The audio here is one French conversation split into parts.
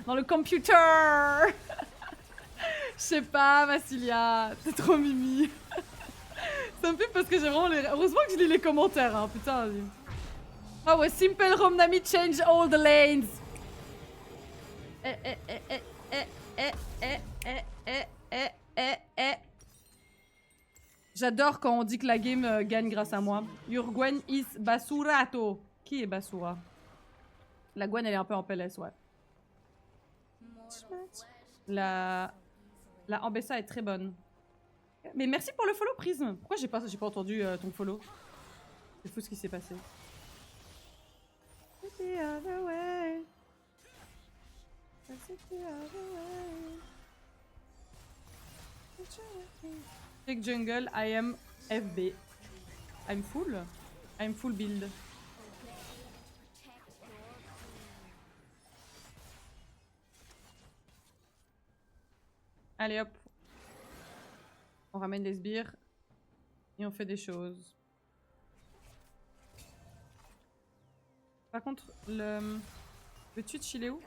Dans le computer. Je sais pas, Massilia. T'es trop mimi. Ça me fait parce que j'ai vraiment les... Heureusement que je lis les commentaires, hein, putain. Oh ouais, simple Romnami change all the lanes. J'adore quand on dit que la game gagne grâce à moi. Your Gwen is basurato. Qui est basura? La Gwen, elle est un peu en PLS, ouais. La Ambessa est très bonne. Mais merci pour le follow, Prism. Pourquoi j'ai pas entendu ton follow? C'est fou ce qui s'est passé. Check jungle, I am FB. I'm full build. Allez hop. On ramène les sbires. Et on fait des choses. Par contre, le Twitch, il est où?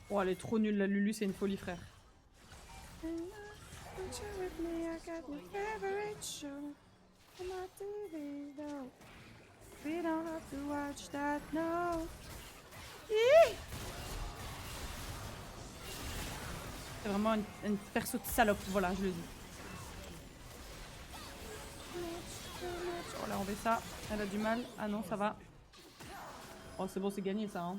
Oh, elle est trop nulle, la Lulu, c'est une folie, frère. C'est vraiment une perso de salope, voilà, je le dis. Oh là, on fait ça. Elle a du mal. Ah non, ça va. Oh, c'est bon, c'est gagné ça. Hein.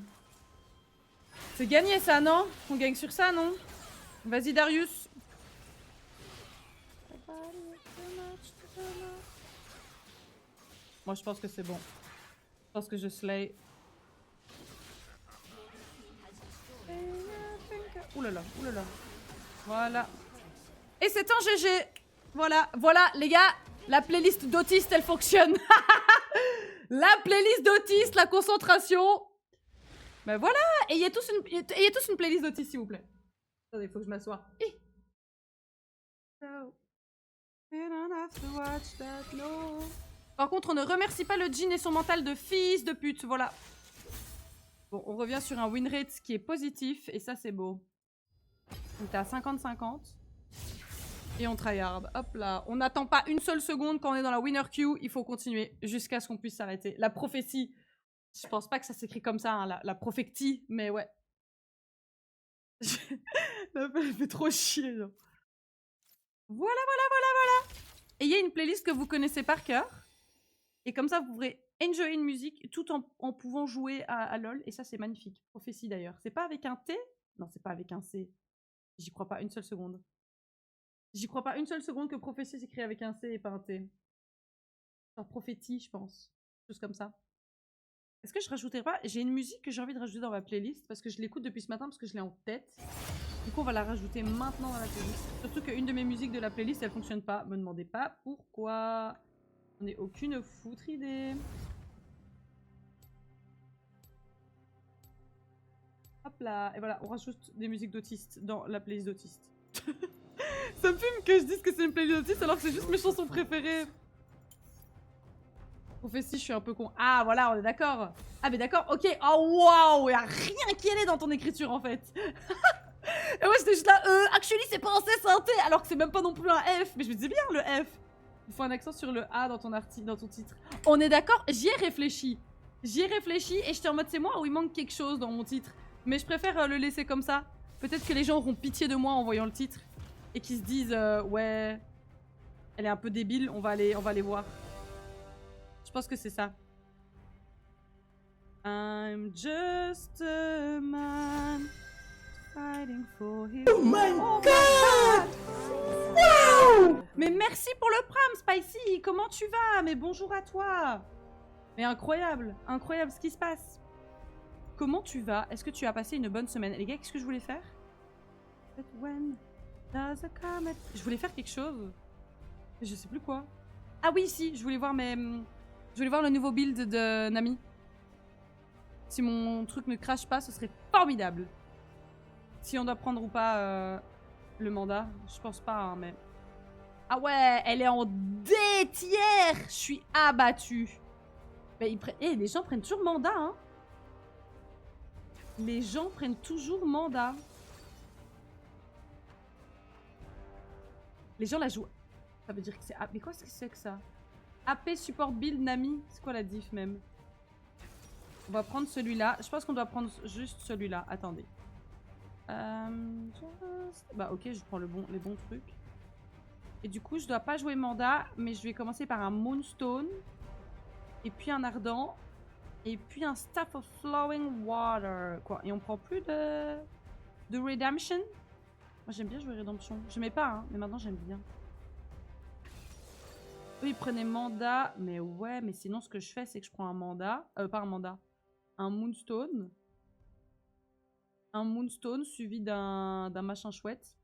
C'est gagné ça, non? On gagne sur ça, non? Vas-y, Darius. Moi, je pense que c'est bon. Je pense que je slay. Oulala, oulala. Voilà. Et c'est un GG. Voilà, voilà, les gars. La playlist d'autiste, elle fonctionne. La playlist d'autiste, la concentration. Ben voilà. Ayez tous une playlist d'autiste, s'il vous plaît. Attendez, il faut que je m'assoie. Par contre, on ne remercie pas le djinn et son mental de fils de pute. Voilà. Bon, on revient sur un win rate qui est positif. Et ça, c'est beau. On est à 50-50. Et on tryhard. Hop là. On n'attend pas une seule seconde quand on est dans la winner queue. Il faut continuer jusqu'à ce qu'on puisse s'arrêter. La prophétie. Je pense pas que ça s'écrit comme ça, hein, la prophétie. Mais ouais. Elle fait trop chier. Genre. Voilà. Et il y a une playlist que vous connaissez par cœur. Et comme ça, vous pourrez enjoy une musique tout en pouvant jouer à LoL. Et ça, c'est magnifique. Prophétie d'ailleurs. C'est pas avec un T? Non, c'est pas avec un C. J'y crois pas une seule seconde. J'y crois pas une seule seconde que prophétie s'écrit avec un C et pas un T. Genre prophétie, je pense. Chose comme ça. Est-ce que je rajouterai pas? J'ai une musique que j'ai envie de rajouter dans ma playlist parce que je l'écoute depuis ce matin parce que je l'ai en tête. Du coup, on va la rajouter maintenant dans la playlist. Surtout qu'une de mes musiques de la playlist, elle fonctionne pas. Me demandez pas pourquoi. On n'est aucune foutre idée. Hop là. Et voilà, on rajoute des musiques d'autistes dans la playlist d'autistes. Ça me fume que je dise que c'est une playlist d'autistes alors que c'est juste mes chansons préférées. Prophétie, je suis un peu con. Ah, voilà, on est d'accord. Ah, mais d'accord, ok. Oh, waouh, y'a rien qui allait dans ton écriture, en fait. Et moi, j'étais juste là, actually, c'est pas un C, c'est un T, alors que c'est même pas non plus un F. Mais je me disais bien, le F. Il faut un accent sur le A dans ton article, dans ton titre. On est d'accord, j'y ai réfléchi. J'y ai réfléchi et j'étais en mode, c'est moi ou il manque quelque chose dans mon titre. Mais je préfère le laisser comme ça. Peut-être que les gens auront pitié de moi en voyant le titre. Et qu'ils se disent, ouais, elle est un peu débile, on va aller voir. Je pense que c'est ça. I'm just a man fighting for his... Oh my god! Wow! Mais merci pour le pram, Spicy. Comment tu vas? Mais bonjour à toi. Mais incroyable, incroyable ce qui se passe. Comment tu vas? Est-ce que tu as passé une bonne semaine? Les gars, qu'est-ce que je voulais faire? Je voulais faire quelque chose. Je sais plus quoi. Ah oui, si, je voulais voir le nouveau build de Nami. Si mon truc ne crache pas, ce serait formidable. Si on doit prendre ou pas Le mandat. Je pense pas, hein, mais... Ah ouais, elle est en D tiers. Je suis abattue. Mais les gens prennent toujours mandat, hein. Les gens prennent toujours mandat. Les gens la jouent. Ça veut dire que c'est... Mais quoi est-ce que c'est que ça? AP support build Nami. C'est quoi la diff même? On va prendre celui-là. Je pense qu'on doit prendre juste celui-là. Attendez. Bah ok, je prends les bons trucs. Et du coup, je dois pas jouer mandat, mais je vais commencer par un Moonstone. Et puis un Ardent. Et puis un Staff of Flowing Water. Quoi? Et on prend plus de Redemption? Moi j'aime bien jouer Redemption. Je mets pas, hein, mais maintenant j'aime bien. Eux ils prenaient mandat. Mais ouais, mais sinon ce que je fais, c'est que je prends un mandat. Pas un mandat. Un Moonstone. Un Moonstone suivi d'un machin chouette.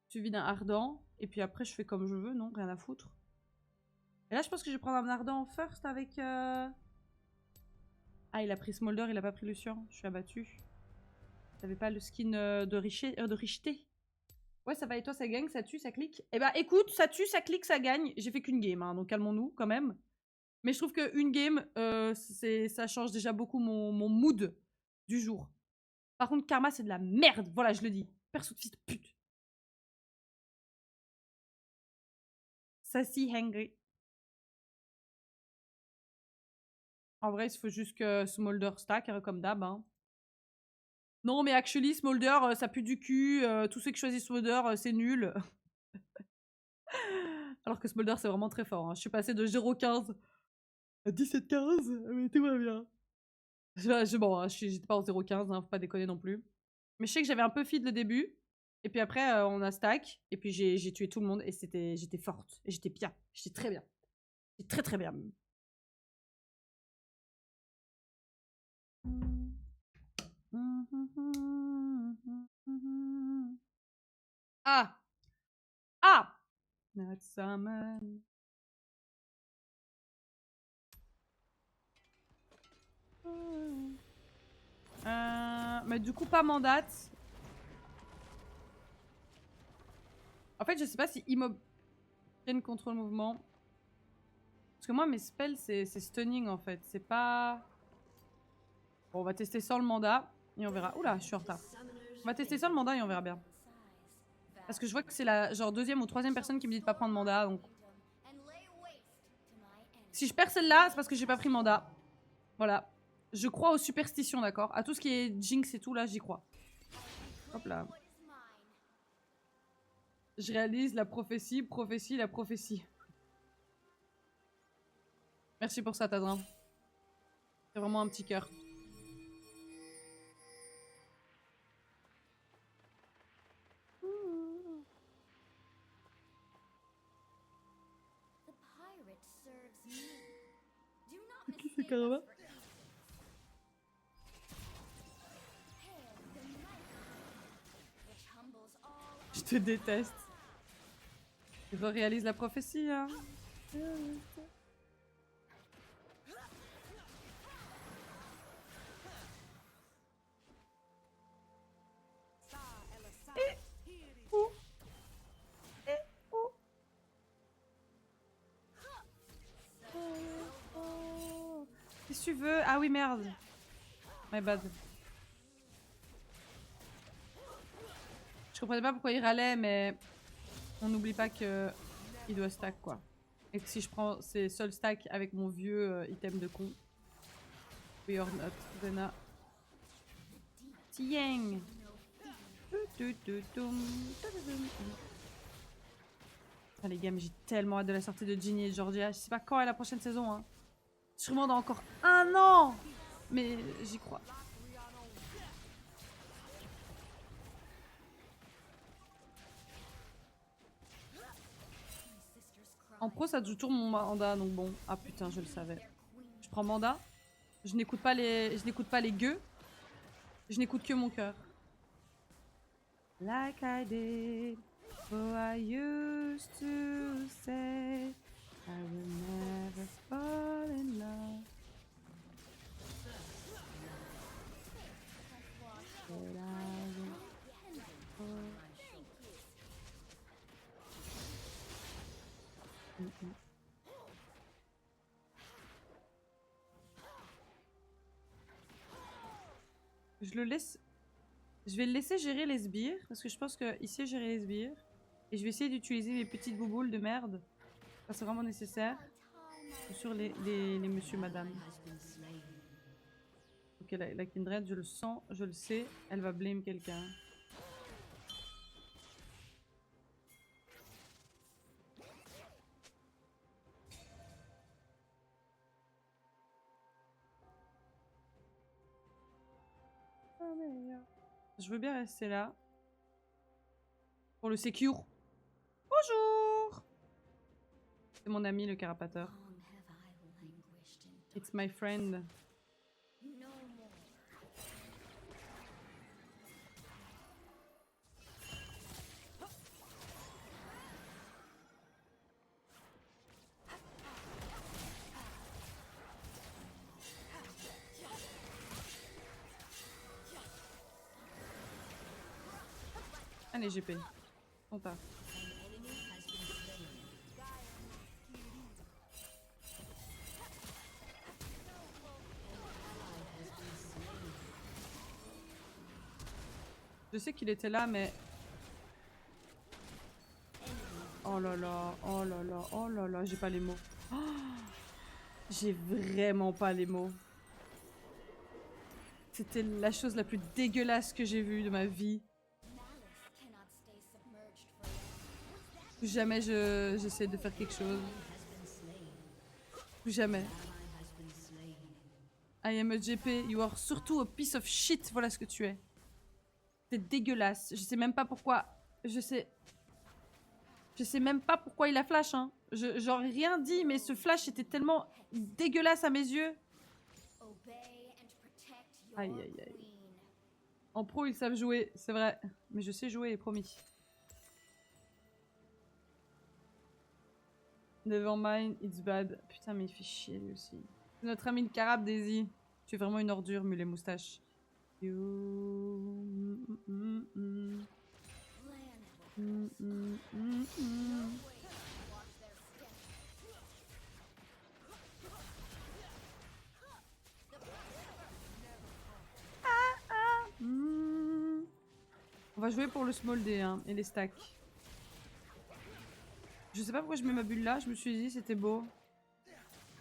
Suivi d'un Ardent. Et puis après, je fais comme je veux, non? Rien à foutre. Et là, je pense que je vais prendre un Ardent en first avec... Ah, il a pris Smolder, il a pas pris Lucian. Je suis abattue. T'avais pas le skin de Richeté. Ouais, ça va et toi, ça gagne, ça tue, ça clique? Eh bah écoute, ça tue, ça clique, ça gagne. J'ai fait qu'une game, hein, donc calmons-nous quand même. Mais je trouve qu'une game, ça change déjà beaucoup mon mood du jour. Par contre, Karma, c'est de la merde. Voilà, je le dis. Perso de fils de pute. Sassy Hangry. En vrai, il faut juste que Smolder stack, comme d'hab. Hein. Non, mais actually, Smolder, ça pue du cul. Tous ceux qui choisissent Smolder, c'est nul. Alors que Smolder, c'est vraiment très fort. Hein. Je suis passée de 0,15 à 17,15, mais tout va bien. Bon, hein, j'étais pas en 0,15, hein, faut pas déconner non plus. Mais je sais que j'avais un peu feed le début. Et puis après, on a stack. Et puis j'ai tué tout le monde. Et j'étais forte. Et j'étais bien. J'étais très bien. J'étais très très bien. Ah! Ah! Not summon. Mais du coup, pas mandate. En fait, je sais pas si immob contrôle mouvement. Parce que moi, mes spells, c'est stunning en fait. C'est pas. Bon, on va tester sans le mandat et on verra. Oula, je suis en retard. On va tester sans le mandat et on verra bien. Parce que je vois que c'est la genre deuxième ou troisième personne qui me dit de pas prendre mandat. Donc, si je perds celle-là, c'est parce que j'ai pas pris mandat. Voilà. Je crois aux superstitions, d'accord? À tout ce qui est jinx et tout, là, j'y crois. Hop là. Je réalise la prophétie, la prophétie. Merci pour ça, Tadrin. C'est vraiment un petit cœur. Qui c'est Karma? Je te déteste. Je réalise la prophétie, hein. Qu'est-ce que tu veux? Ah oui, merde. My bad. Je comprenais pas pourquoi il râlait, mais on n'oublie pas que il doit stack, quoi. Et que si je prends ces seuls stacks avec mon vieux item de con. We are not gonna... Tieng. Ah les gars, mais j'ai tellement hâte de la sortie de Ginny et Georgia. Je sais pas quand est la prochaine saison, hein. Sûrement dans encore 1 an. Mais j'y crois. En pro, ça joue toujours mon mandat, donc bon. Ah putain, je le savais. Je prends mandat. Je n'écoute pas les gueux. Je n'écoute que mon cœur. Like I did, oh I used to say, I will never fall in love. But I will Je le laisse... Je vais le laisser gérer les sbires, parce que je pense qu'il sait gérer les sbires. Et je vais essayer d'utiliser mes petites bouboules de merde, quand c'est vraiment nécessaire, sur les monsieur, madame. Ok, la Kindred, je le sens, je le sais, elle va blâme quelqu'un. Je veux bien rester là. Pour le secure. Bonjour! C'est mon ami le carapateur. It's my friend. Allez, GP. On part. Je sais qu'il était là, mais... Oh là là, oh là là, oh là là, j'ai pas les mots. Oh, j'ai vraiment pas les mots. C'était la chose la plus dégueulasse que j'ai vue de ma vie. Plus jamais j'essaie de faire quelque chose. Plus jamais. I am a GP, you are surtout a piece of shit, voilà ce que tu es. C'est dégueulasse, je sais même pas pourquoi, je sais même pas pourquoi il a flash, hein. J'aurais rien dit, mais ce flash était tellement dégueulasse à mes yeux. Aïe aïe aïe. En pro ils savent jouer, c'est vrai, mais je sais jouer, promis. Nevermind, it's bad. Putain, mais il fait chier lui aussi. C'est notre ami de Carab, Daisy. Tu es vraiment une ordure, mulet moustache. On va jouer pour le small D hein, et les stacks. Je sais pas pourquoi je mets ma bulle là, je me suis dit c'était beau.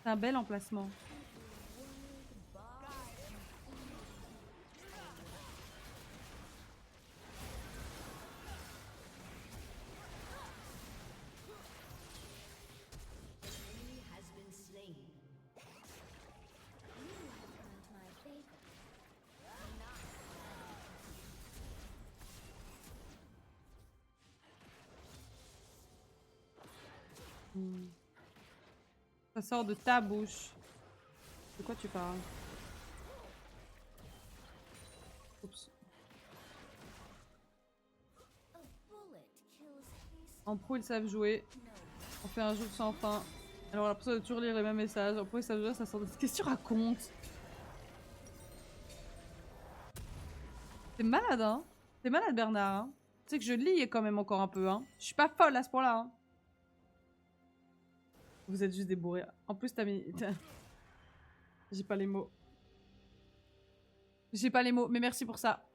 C'est un bel emplacement. Ça sort de ta bouche. De quoi tu parles? Oups. En pro, ils savent jouer. On fait un jeu sans fin. Alors, on a l'impression de toujours lire les mêmes messages. En pro, ils savent jouer, ça sort de... Qu'est-ce que tu racontes? T'es malade, hein? T'es malade, Bernard, hein? Tu sais que je lis quand même encore un peu, hein? Je suis pas folle à ce point-là, hein? Vous êtes juste des bourrés. En plus, t'as mis... J'ai pas les mots. J'ai pas les mots, mais merci pour ça.